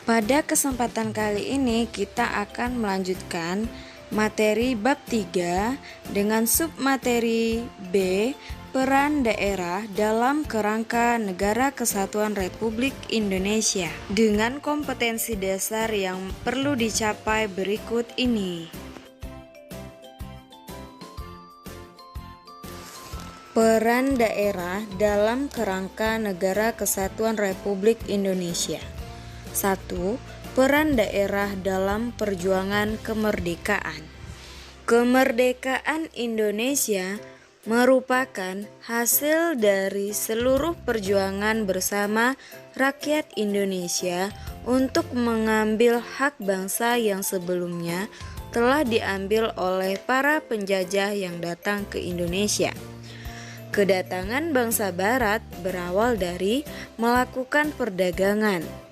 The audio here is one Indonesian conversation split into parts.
Pada kesempatan kali ini kita akan melanjutkan materi bab 3 dengan submateri B, peran daerah dalam kerangka Negara Kesatuan Republik Indonesia, dengan kompetensi dasar yang perlu dicapai berikut ini. Peran daerah dalam kerangka Negara Kesatuan Republik Indonesia. 1. Peran daerah dalam perjuangan kemerdekaan. Kemerdekaan Indonesia merupakan hasil dari seluruh perjuangan bersama rakyat Indonesia untuk mengambil hak bangsa yang sebelumnya telah diambil oleh para penjajah yang datang ke Indonesia. Kedatangan bangsa Barat berawal dari melakukan perdagangan.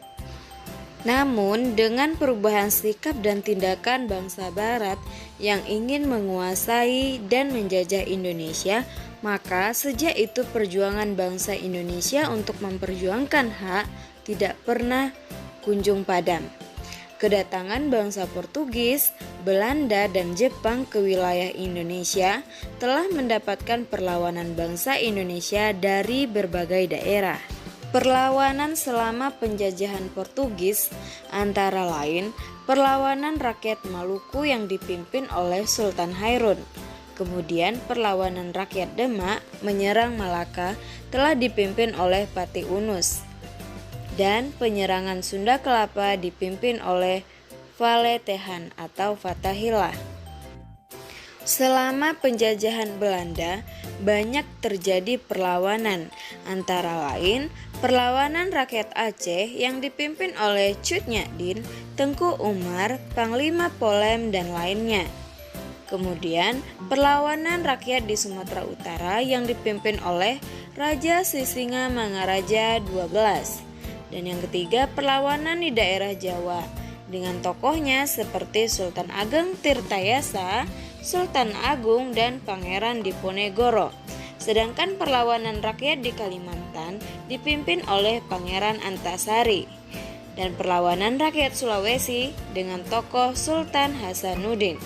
Namun, dengan perubahan sikap dan tindakan bangsa Barat yang ingin menguasai dan menjajah Indonesia, maka sejak itu perjuangan bangsa Indonesia untuk memperjuangkan hak tidak pernah kunjung padam. Kedatangan bangsa Portugis, Belanda, dan Jepang ke wilayah Indonesia telah mendapatkan perlawanan bangsa Indonesia dari berbagai daerah. Perlawanan selama penjajahan Portugis antara lain perlawanan rakyat Maluku yang dipimpin oleh Sultan Hairun. Kemudian perlawanan rakyat Demak menyerang Malaka telah dipimpin oleh Patih Unus. Dan penyerangan Sunda Kelapa dipimpin oleh Valetehan atau Fathahillah. Selama penjajahan Belanda, banyak terjadi perlawanan, antara lain perlawanan rakyat Aceh yang dipimpin oleh Cut Nyak-Din, Tengku Umar, Panglima Polem, dan lainnya. Kemudian perlawanan rakyat di Sumatera Utara yang dipimpin oleh Raja Sisinga Mangaraja XII. Dan yang ketiga perlawanan di daerah Jawa dengan tokohnya seperti Sultan Ageng Tirtayasa, Sultan Agung, dan Pangeran Diponegoro. Sedangkan perlawanan rakyat di Kalimantan dipimpin oleh Pangeran Antasari. Dan perlawanan rakyat Sulawesi dengan tokoh Sultan Hasanuddin.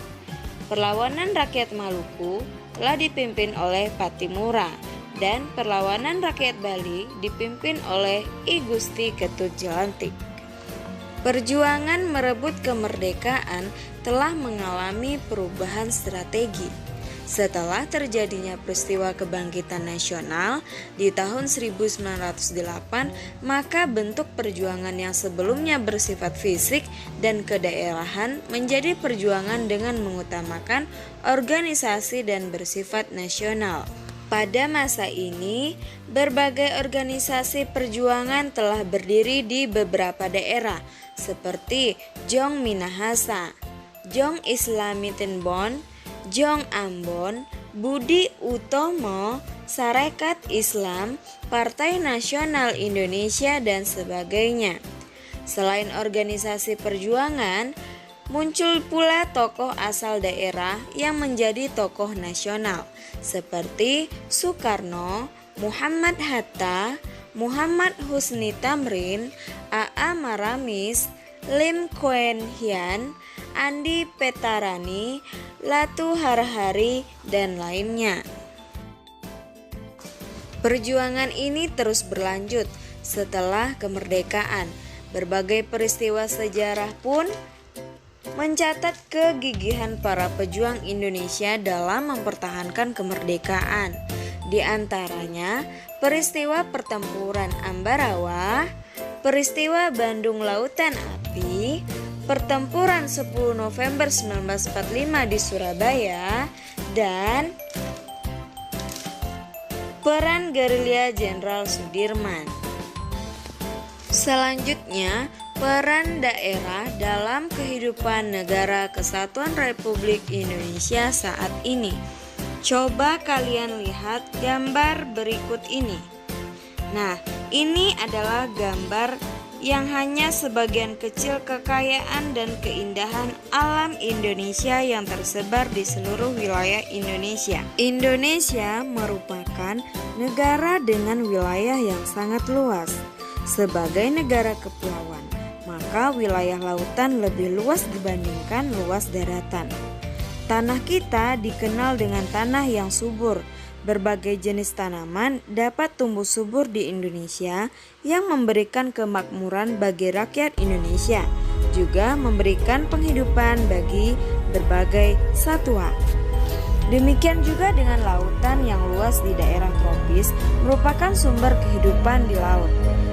Perlawanan rakyat Maluku telah dipimpin oleh Patimura. Dan perlawanan rakyat Bali dipimpin oleh I Gusti Ketut Jelantik. Perjuangan merebut kemerdekaan telah mengalami perubahan strategi. Setelah terjadinya peristiwa kebangkitan nasional di tahun 1908, maka bentuk perjuangan yang sebelumnya bersifat fisik dan kedaerahan menjadi perjuangan dengan mengutamakan organisasi dan bersifat nasional. Pada masa ini, berbagai organisasi perjuangan telah berdiri di beberapa daerah seperti Jong Minahasa, Jong Islamitinbon, Jong Ambon, Budi Utomo, Sarekat Islam, Partai Nasional Indonesia, dan sebagainya. Selain organisasi perjuangan, muncul pula tokoh asal daerah yang menjadi tokoh nasional seperti Soekarno, Muhammad Hatta, Muhammad Husni Tamrin, A.A. Maramis, Lim Kuan Hian, Andi Petarani, Latu Harhari, dan lainnya. Perjuangan ini terus berlanjut setelah kemerdekaan. Berbagai peristiwa sejarah pun mencatat kegigihan para pejuang Indonesia dalam mempertahankan kemerdekaan. Di antaranya peristiwa pertempuran Ambarawa, peristiwa Bandung Lautan Api, pertempuran 10 November 1945 di Surabaya, dan peran gerilya Jenderal Sudirman. Selanjutnya, peran daerah dalam kehidupan Negara Kesatuan Republik Indonesia saat ini. Coba kalian lihat gambar berikut ini. Nah, ini adalah gambar yang hanya sebagian kecil kekayaan dan keindahan alam Indonesia yang tersebar di seluruh wilayah Indonesia. Indonesia merupakan negara dengan wilayah yang sangat luas. Sebagai negara kepulauan, maka maka wilayah lautan lebih luas dibandingkan luas daratan. Tanah kita dikenal dengan tanah yang subur. Berbagai jenis tanaman dapat tumbuh subur di Indonesia yang memberikan kemakmuran bagi rakyat Indonesia, juga memberikan penghidupan bagi berbagai satwa. Demikian juga dengan lautan yang luas di daerah tropis merupakan sumber kehidupan di laut.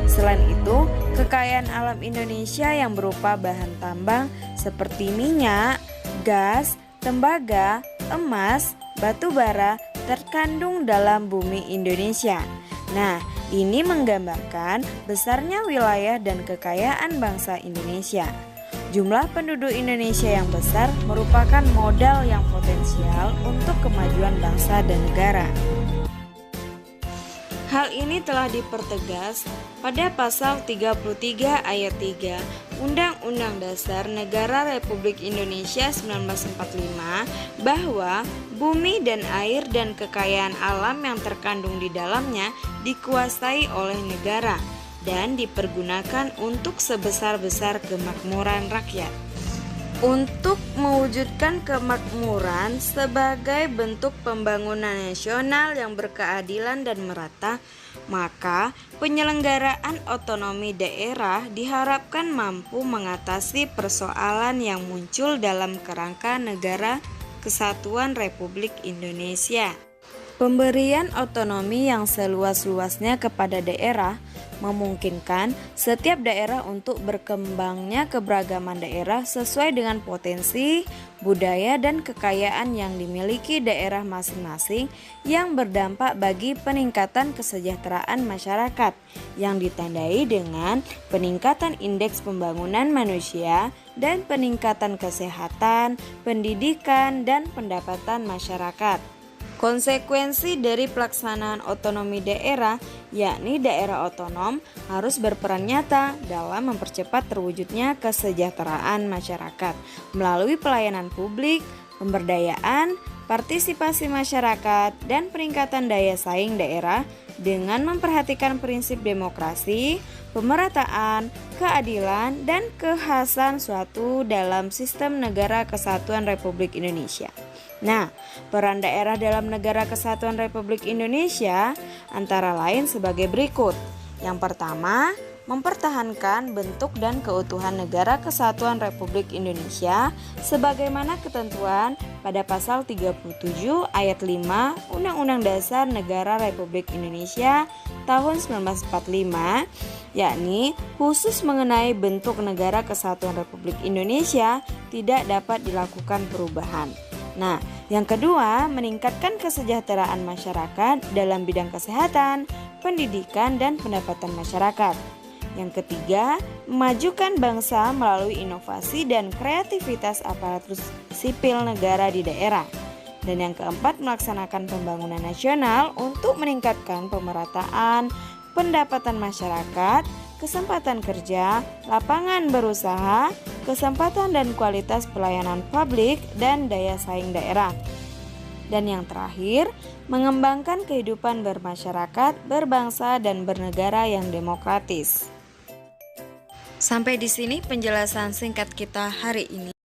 Selain itu, kekayaan alam Indonesia yang berupa bahan tambang seperti minyak, gas, tembaga, emas, batu bara terkandung dalam bumi Indonesia. Nah, ini menggambarkan besarnya wilayah dan kekayaan bangsa Indonesia. Jumlah penduduk Indonesia yang besar merupakan modal yang potensial untuk kemajuan bangsa dan negara. Hal ini telah dipertegas pada pasal 33 ayat 3 Undang-Undang Dasar Negara Republik Indonesia 1945 bahwa bumi dan air dan kekayaan alam yang terkandung di dalamnya dikuasai oleh negara dan dipergunakan untuk sebesar-besar kemakmuran rakyat. Untuk mewujudkan kemakmuran sebagai bentuk pembangunan nasional yang berkeadilan dan merata, maka penyelenggaraan otonomi daerah diharapkan mampu mengatasi persoalan yang muncul dalam kerangka Negara Kesatuan Republik Indonesia. Pemberian otonomi yang seluas-luasnya kepada daerah memungkinkan setiap daerah untuk berkembangnya keberagaman daerah sesuai dengan potensi, budaya, dan kekayaan yang dimiliki daerah masing-masing yang berdampak bagi peningkatan kesejahteraan masyarakat yang ditandai dengan peningkatan indeks pembangunan manusia dan peningkatan kesehatan, pendidikan, dan pendapatan masyarakat. Konsekuensi dari pelaksanaan otonomi daerah, yakni daerah otonom, harus berperan nyata dalam mempercepat terwujudnya kesejahteraan masyarakat melalui pelayanan publik, pemberdayaan, partisipasi masyarakat, dan peningkatan daya saing daerah dengan memperhatikan prinsip demokrasi, pemerataan, keadilan, dan kekhasan suatu dalam sistem Negara Kesatuan Republik Indonesia. Nah, peran daerah dalam Negara Kesatuan Republik Indonesia antara lain sebagai berikut. Yang pertama, mempertahankan bentuk dan keutuhan Negara Kesatuan Republik Indonesia sebagaimana ketentuan pada pasal 37 ayat 5 Undang-Undang Dasar Negara Republik Indonesia tahun 1945, yakni khusus mengenai bentuk Negara Kesatuan Republik Indonesia tidak dapat dilakukan perubahan. Nah, yang kedua, meningkatkan kesejahteraan masyarakat dalam bidang kesehatan, pendidikan, dan pendapatan masyarakat. Yang ketiga, memajukan bangsa melalui inovasi dan kreativitas aparatur sipil negara di daerah. Dan yang keempat, melaksanakan pembangunan nasional untuk meningkatkan pemerataan, pendapatan masyarakat, kesempatan kerja, lapangan berusaha, kesempatan dan kualitas pelayanan publik, dan daya saing daerah. Dan yang terakhir, mengembangkan kehidupan bermasyarakat, berbangsa, dan bernegara yang demokratis. Sampai di sini penjelasan singkat kita hari ini.